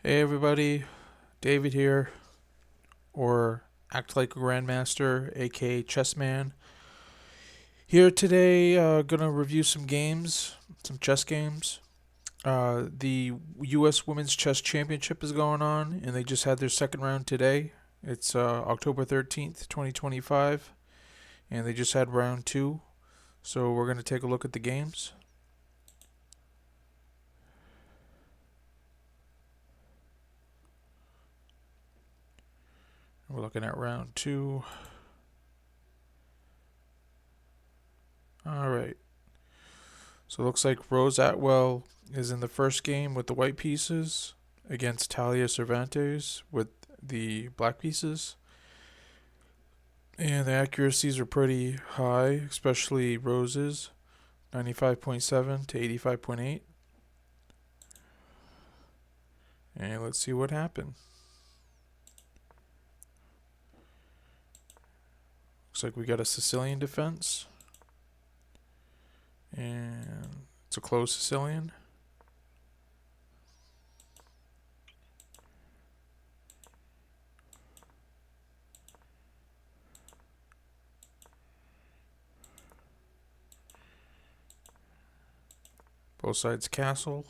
Hey everybody, David here, or Actlikeagrandmaster, aka Chessman. Here today, gonna review some games, some chess games. The U.S. Women's Chess Championship is going on, and they just had their second round today. It's October 13th, 2025, and they just had round two. So we're gonna take a look at the games. We're looking at round two. All right. So it looks like Rose Atwell is in the first game with the white pieces against Talia Cervantes with the black pieces. And the accuracies are pretty high, especially Rose's 95.7 to 85.8. And let's see what happened. Looks like we got a Sicilian defense. And it's a closed Sicilian. Both sides castle.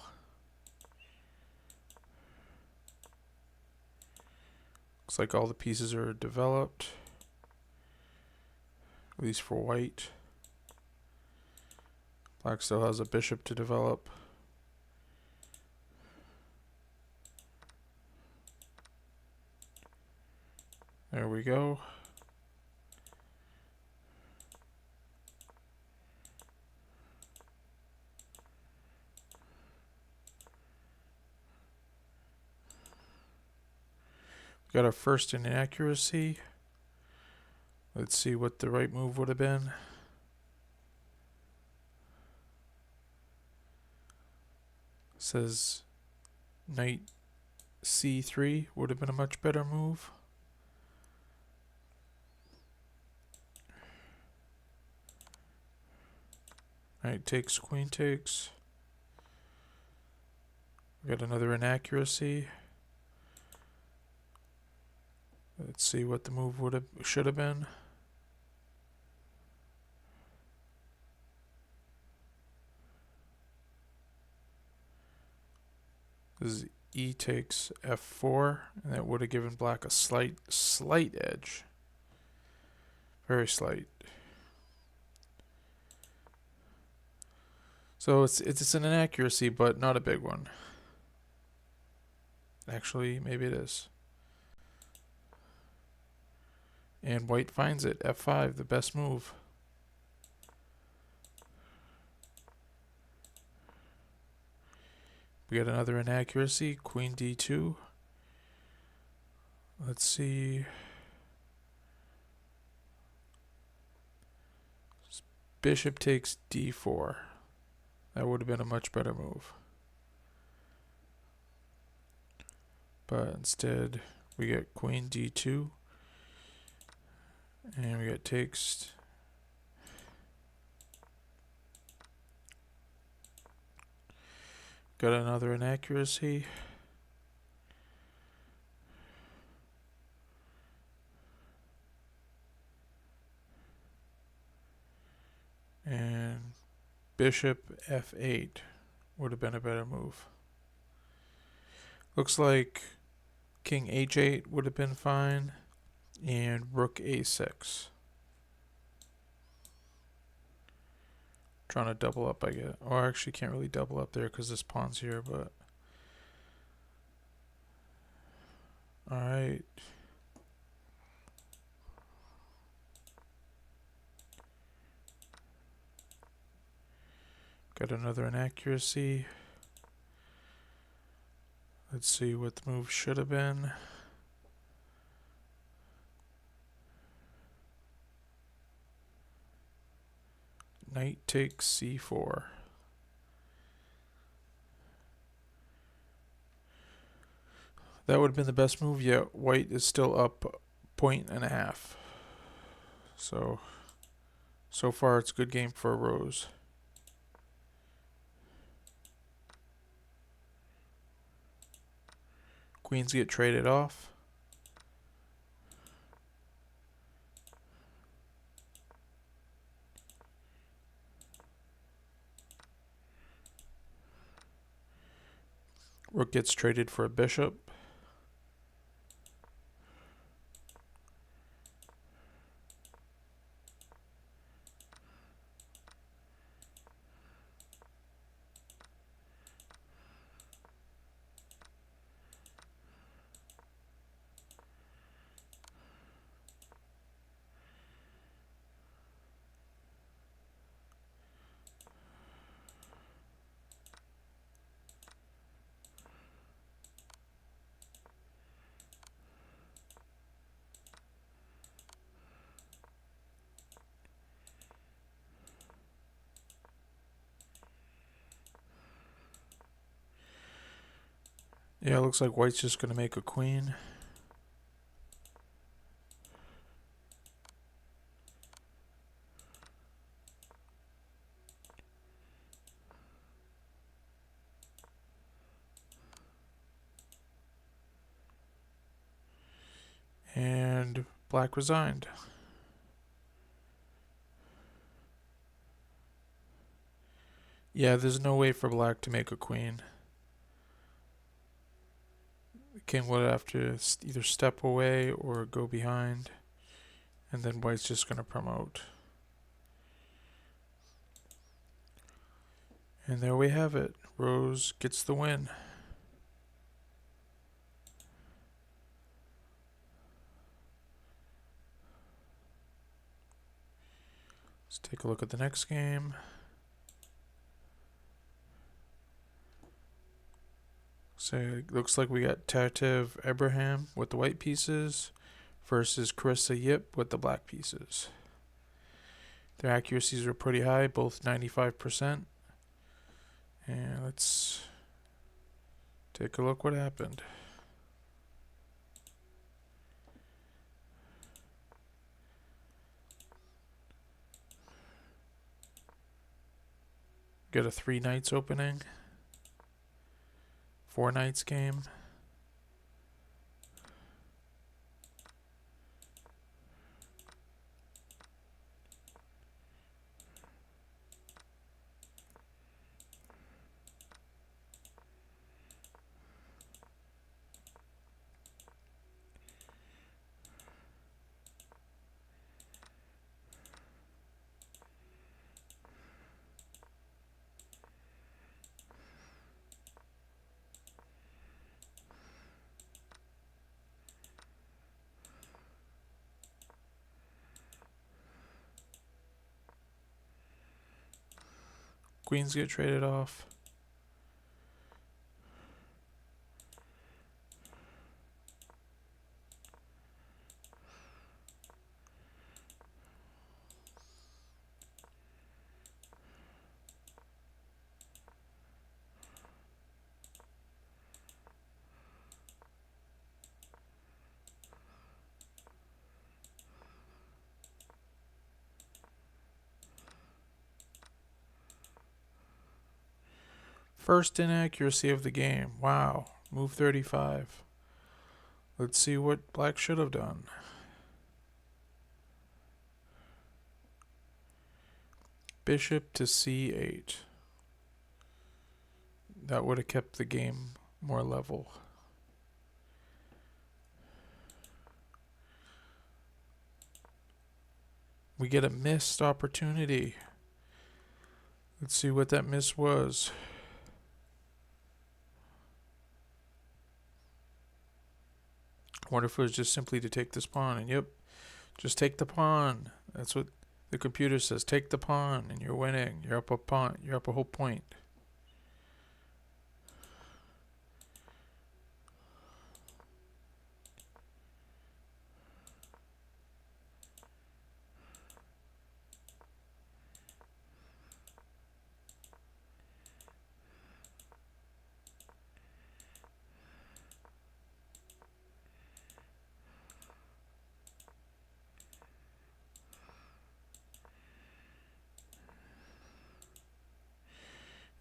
Looks like all the pieces are developed, at least for white. Black still has a bishop to develop. There we go. Got our first inaccuracy. Let's see what the right move would have been. Says knight c3 would have been a much better move. Knight takes, queen takes. We got another inaccuracy. Let's see what the move should have been. This is e takes f4, and that would have given black a slight edge. Very slight. So it's an inaccuracy, but not a big one. Actually, maybe it is. And white finds it. f5, the best move. We got another inaccuracy. Queen d2. Let's see. Bishop takes d4. That would have been a much better move. But instead, we get queen d2. And we get takes. Got another inaccuracy. And bishop f8 would have been a better move. Looks like king h8 would have been fine. And rook a6. Trying to double up, I guess. Or actually can't really double up there because this pawn's here, but alright. Got another inaccuracy. Let's see what the move should have been. Knight takes c4. That would have been the best move, yet white is still up a point and a half. So far it's a good game for Rose. Queens get traded off. Rook gets traded for a bishop. Yeah, it looks like white's just going to make a queen. And black resigned. Yeah, there's no way for black to make a queen. The king would have to either step away or go behind. And then white's just going to promote. And there we have it. Rose gets the win. Let's take a look at the next game. So it looks like we got Tatev Abraham with the white pieces versus Carissa Yip with the black pieces. Their accuracies are pretty high, both 95%. And let's take a look what happened. Got a 3 knights opening. 4 knights game. Queens get traded off. First inaccuracy of the game. Wow. Move 35. Let's see what black should have done. Bishop to c8. That would have kept the game more level. We get a missed opportunity. Let's see what that miss was. I wonder if it was just simply to take this pawn. And yep, just take the pawn. That's what the computer says. Take the pawn and you're winning. You're up a pawn. You're up a whole point.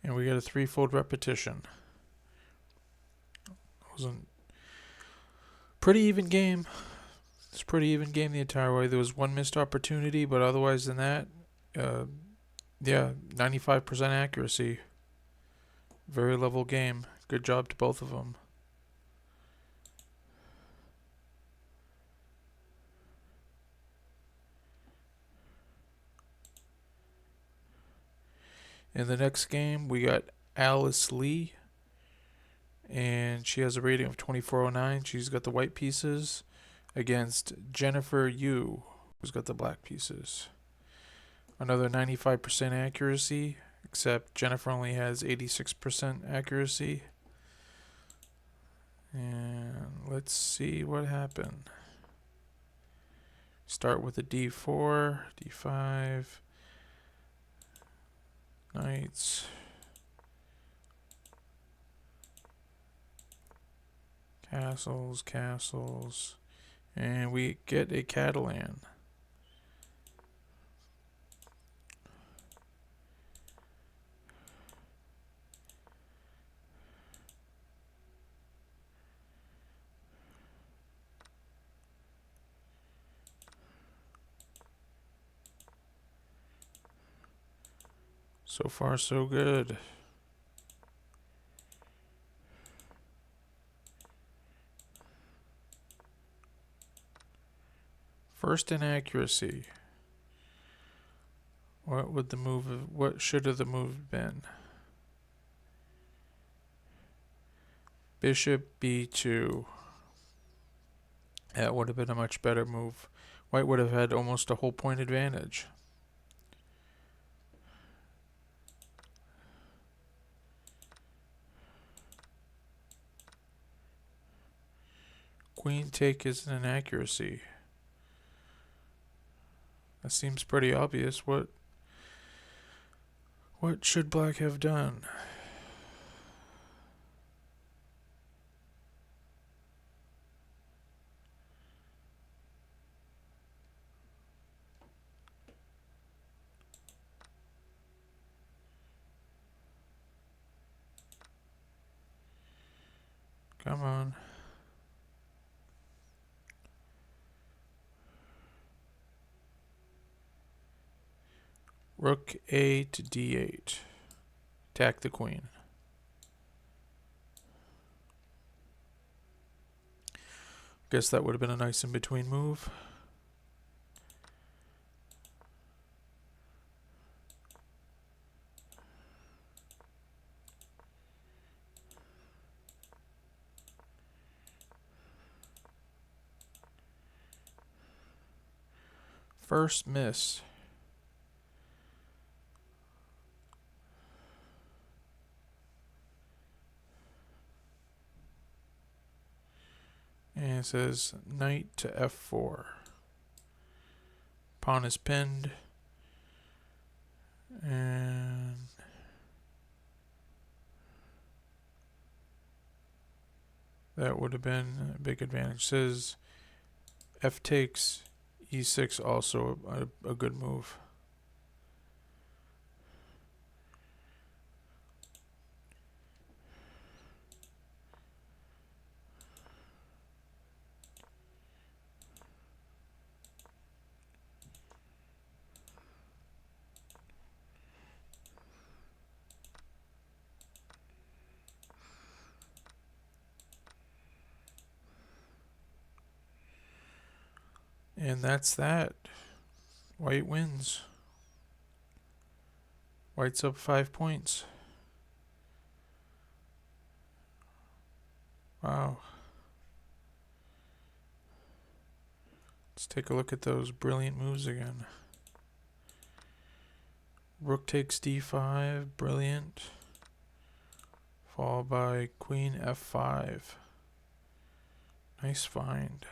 And we get a 3-fold repetition. Wasn't Pretty even game. It's a pretty even game the entire way. There was one missed opportunity, but otherwise than that, uh, yeah, 95% accuracy. Very level game. Good job to both of them. In the next game, we got Alice Lee, and she has a rating of 2409. She's got the white pieces against Jennifer Yu, who's got the black pieces. Another 95% accuracy, except Jennifer only has 86% accuracy. And let's see what happened. Start with a d4, d5, knights, castles, castles, and we get a Catalan. So far, so good. First in accuracy. What would the move have, what should have the move been? Bishop b2. That would have been a much better move. White would have had almost a whole point advantage. Queen take is an inaccuracy. That seems pretty obvious. What should black have done? Come on. Rook a to d8. Attack the queen. Guess that would have been a nice in-between move. First miss. And it says knight to f4. Pawn is pinned. And that would have been a big advantage. It says f takes e6, also a good move. And that's that. White wins. White's up 5 points. Wow. Let's take a look at those brilliant moves again. Rook takes d5, brilliant. Followed by queen f5. Nice find.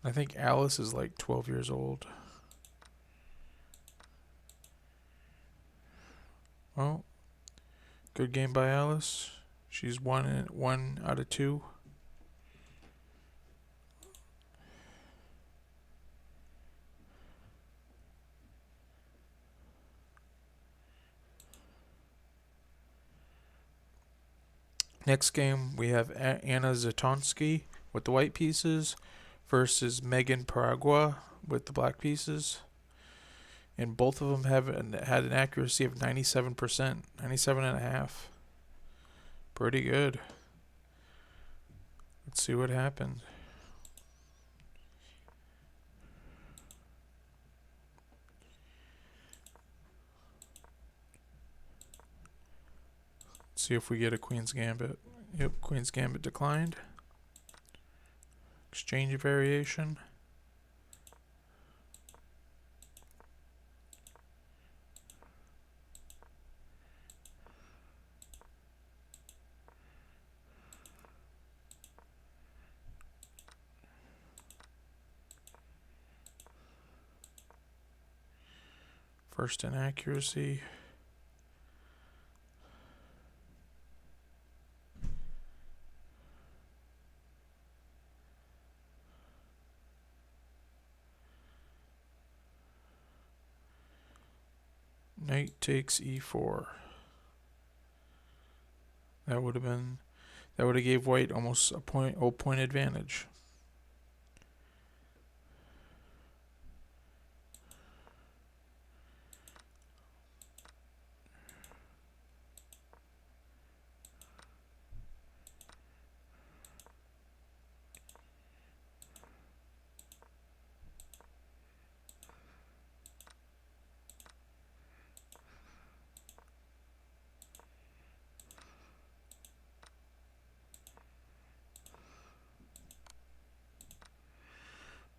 I think Alice is like 12 years old. Well, good game by Alice. She's one out of 2. Next game, we have Anna Zatonsky with the white pieces versus Megan Paragua with the black pieces. And both of them had an accuracy of 97%, 97.5. Pretty good. Let's see what happens. See if we get a Queen's Gambit. Yep, Queen's Gambit declined. Exchange variation. First in accuracy. Knight takes e4. That would have gave white almost a point advantage.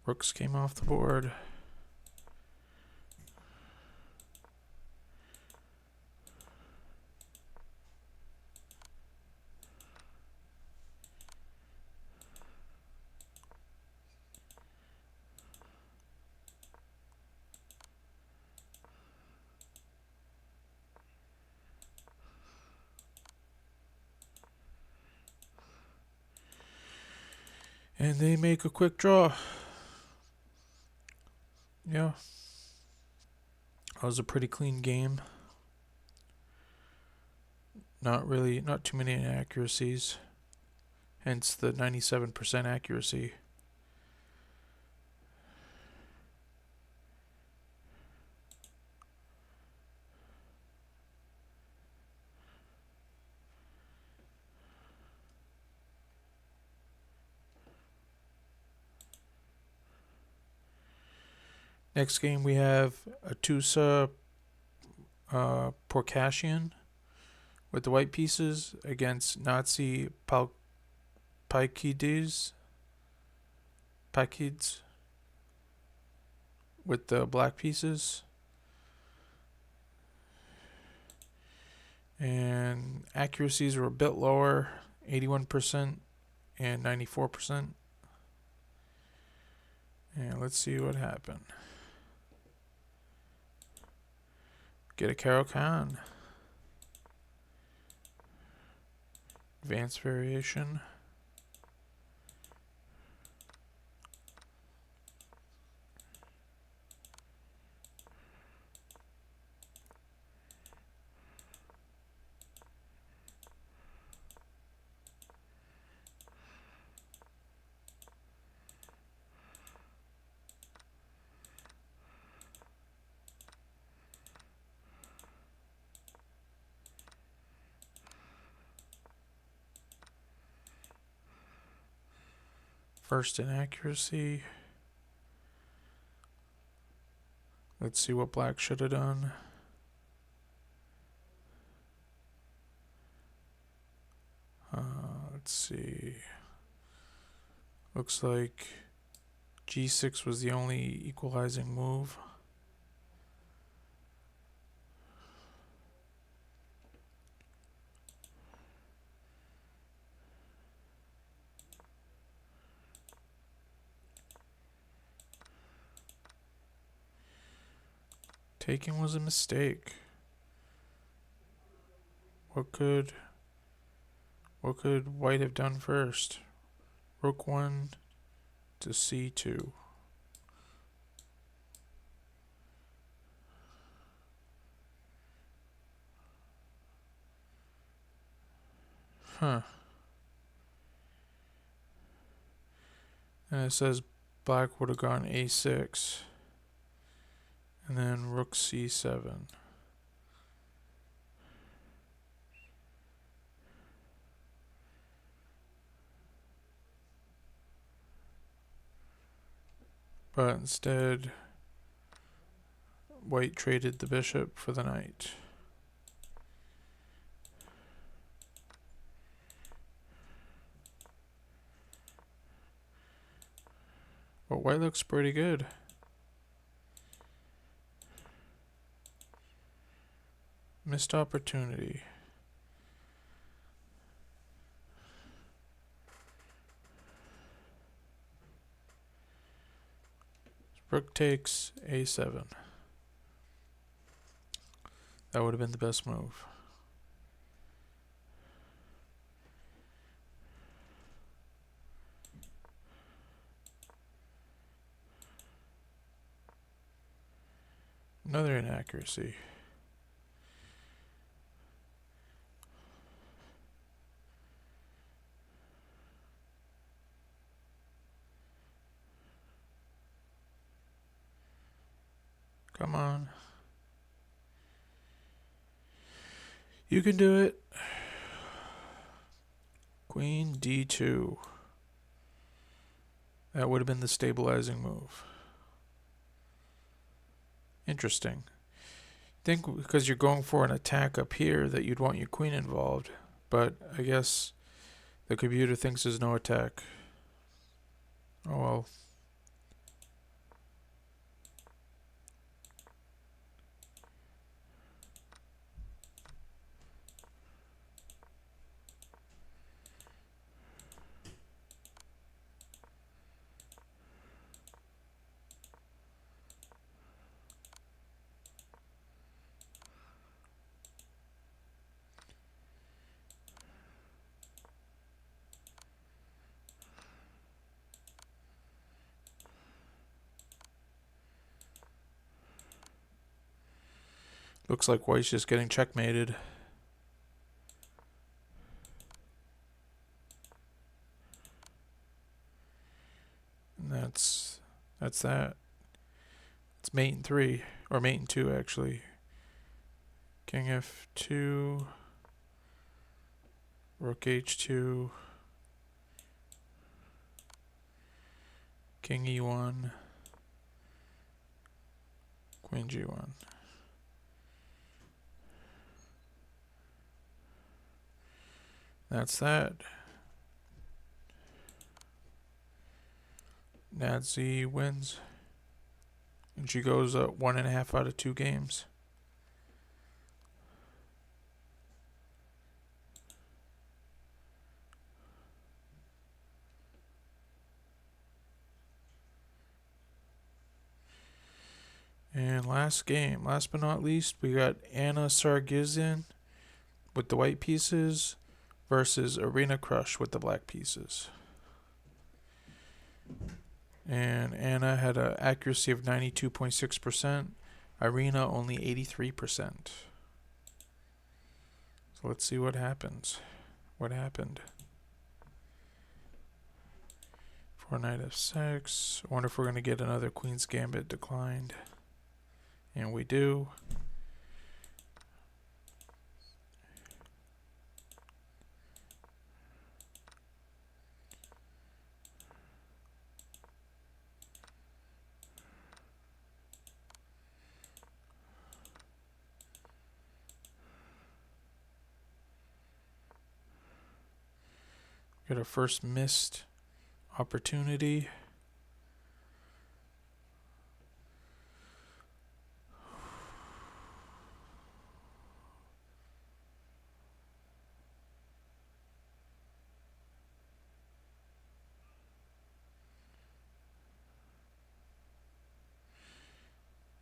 Rooks came off the board. And they make a quick draw. Yeah. That was a pretty clean game. Not too many inaccuracies. Hence the 97% accuracy. Next game we have Atusa Porkashian with the white pieces against Nazi Pakids with the black pieces. And accuracies were a bit lower, 81% and 94%. And let's see what happened. Get a Caro-Kann. Advanced variation. First in accuracy. Let's see what black should have done. Let's see. Looks like G6 was the only equalizing move. Taking was a mistake. What could white have done first? Rook 1 to C2. Huh. And it says black would have gone a6. And then rook c7. But instead, white traded the bishop for the knight. But white looks pretty good. Missed opportunity. Rook takes a7. That would have been the best move. Another inaccuracy. Come on. You can do it. Queen d2. That would have been the stabilizing move. Interesting. Think because you're going for an attack up here that you'd want your queen involved, but I guess the computer thinks there's no attack. Oh well. Looks like white's just getting checkmated. And that's that. It's mate in 3, or mate in 2 actually. King f2, rook h2, king e1, queen g1. That's that. Nazi wins. And she goes 1.5 out of 2 games. And last game, last but not least, we got Anna Sargisian with the white pieces versus Arena Crush with the black pieces. And Anna had an accuracy of 92.6%. Irina only 83%. So let's see what happens. What happened? For knight f6. I wonder if we're going to get another Queen's Gambit declined. And we do. Got our first missed opportunity.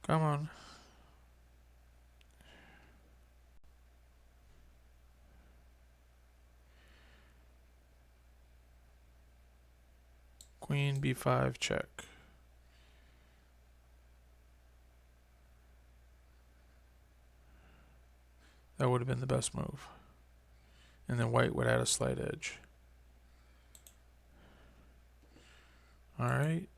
Come on. Queen b5 check. That would have been the best move. And then white would add a slight edge. Alright.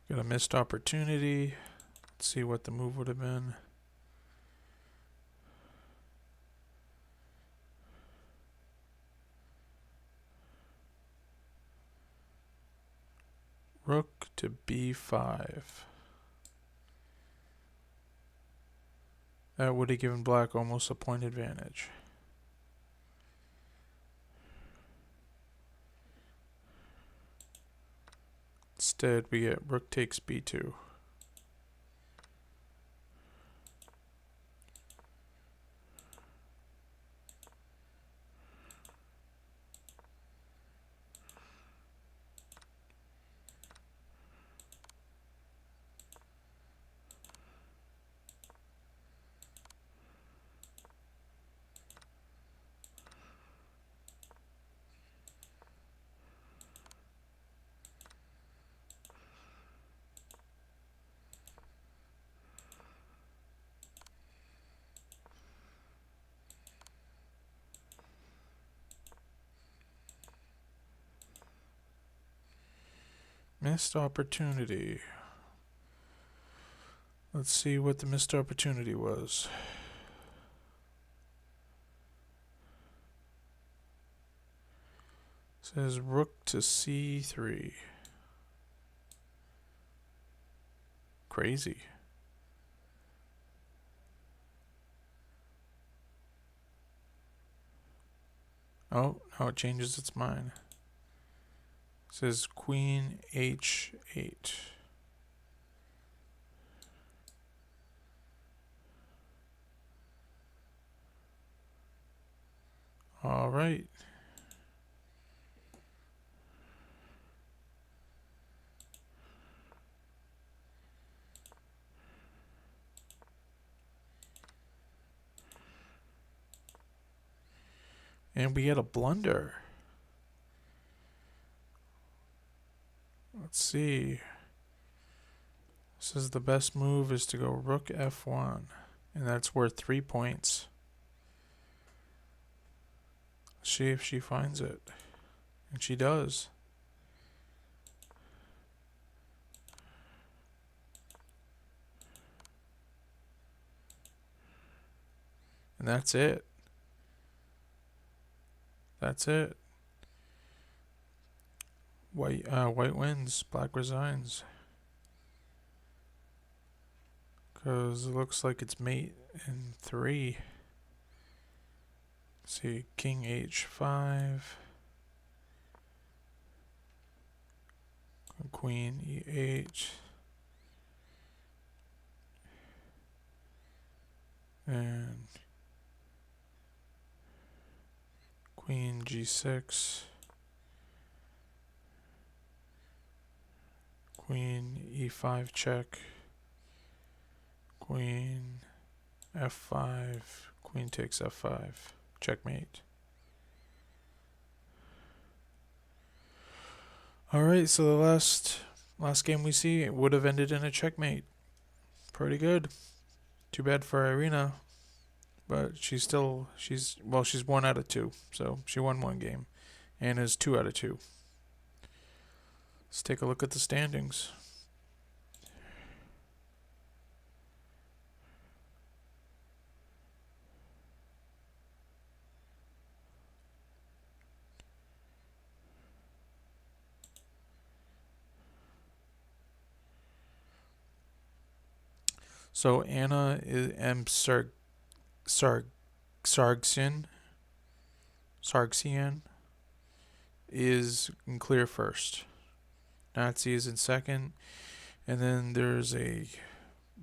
Got a missed opportunity. Let's see what the move would have been. Rook to b5. That would have given black almost a point advantage. Instead, we get rook takes b2. Missed opportunity. Let's see what the missed opportunity was. It says rook to c3. Crazy. Oh, now it changes its mind. It says queen h8. All right. And we get a blunder. Let's see. Says the best move is to go rook f1. And that's worth 3 points. Let's see if she finds it. And she does. And that's it. That's it. White wins, black resigns. Because it looks like it's mate in 3. Let's see, king h5. Queen e8. And queen g6. Queen e5 check. Queen f5. Queen takes f5. Checkmate. Alright, so the last game we see, it would have ended in a checkmate. Pretty good. Too bad for Irina. But she's 1 out of 2. So she won 1 game. And is 2 out of 2. Let's take a look at the standings. So Anna M. Sargsian is in clear first. Nazi is in second. And then there's a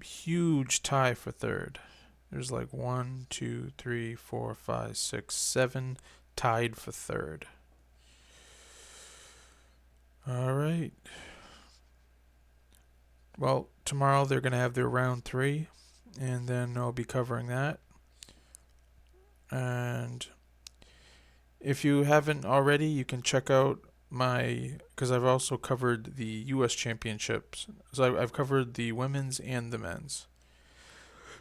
huge tie for third. There's like 1, 2, 3, 4, 5, 6, 7 tied for third. All right. Well, tomorrow they're going to have their round 3, and then I'll be covering that. And if you haven't already, you can check out because I've also covered the U.S. championships. So I've covered the women's and the men's.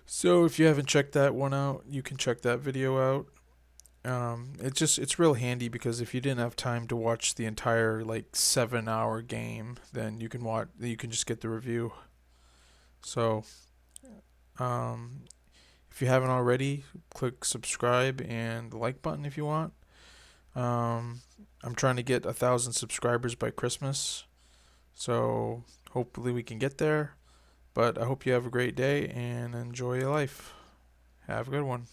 So if you haven't checked that one out, you can check that video out. It's real handy because if you didn't have time to watch the entire like 7 hour game, then you can just get the review. So um, if you haven't already, click subscribe and the like button if you want. I'm trying to get 1,000 subscribers by Christmas, so hopefully we can get there. But I hope you have a great day and enjoy your life. Have a good one.